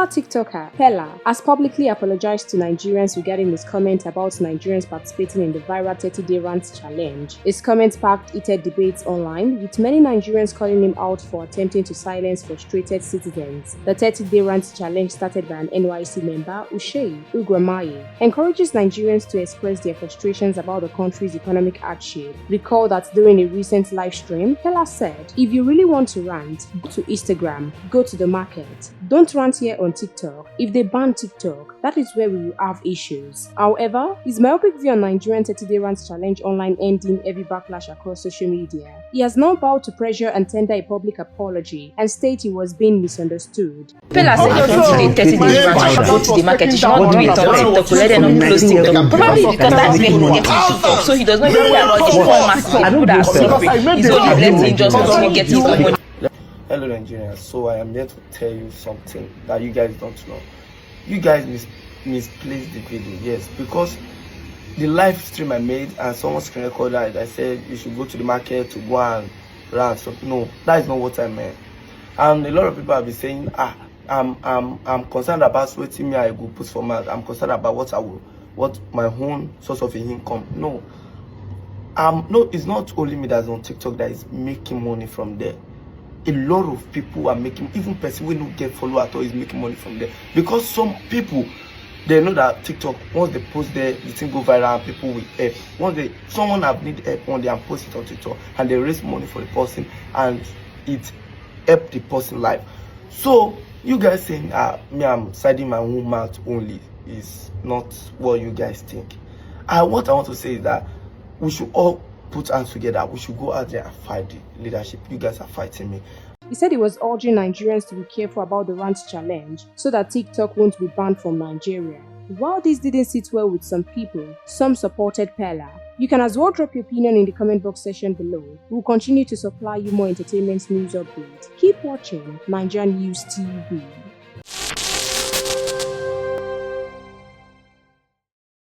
Popular TikToker Peller has publicly apologized to Nigerians regarding his comment about Nigerians participating in the viral 30-day rant challenge. His comment sparked heated debates online, with many Nigerians calling him out for attempting to silence frustrated citizens. The 30-day rant challenge, started by an NYC member, Ushei Ugwemaye, encourages Nigerians to express their frustrations about the country's economic hardship. Recall that during a recent live stream, Peller said, "If you really want to rant, go to Instagram, go to the market. Don't rant here on TikTok. If they ban TikTok, that is where we will have issues." However, his myopic view on Nigerian 30-day rant challenge online ending heavy backlash across social media. He has now vowed to pressure and tender a public apology and state he was being misunderstood. Peller said don't do the 30-day rant, go to the market. He should not do it on TikTok. Let them not close TikTok. Probably because that's where he gets TikTok. So he does not care about the format people that are sleeping. He's going to let him just continue getting his money. Hello Nigerians, so I am here to tell you something that you guys don't know. You guys misplaced the video, yes, because the live stream I made and someone screen recorded it, I said you should go to the market to go and rant. So no, that is not what I meant. And a lot of people have been saying, I'm concerned about what me I go put for mouth. I'm concerned about what my own source of income. No, no, it's not only me that's on TikTok that is making money from there. A lot of people are making, even person who don't get follow at all is making money from there, because some people, they know that TikTok, once they post there, the thing go viral and people will help. Once someone have need help one day and post it on TikTok and they raise money for the person and it help the person life. So you guys saying me I'm siding my own mouth only is not what you guys think. What I want to say is that we should all put hands together. We should go out there and fight the leadership. You guys are fighting me. He said he was urging Nigerians to be careful about the rant challenge so that TikTok won't be banned from Nigeria. While this didn't sit well with some people, some supported Peller. You can as well drop your opinion in the comment box section below. We'll continue to supply you more entertainment news updates. Keep watching NaijaNews TV.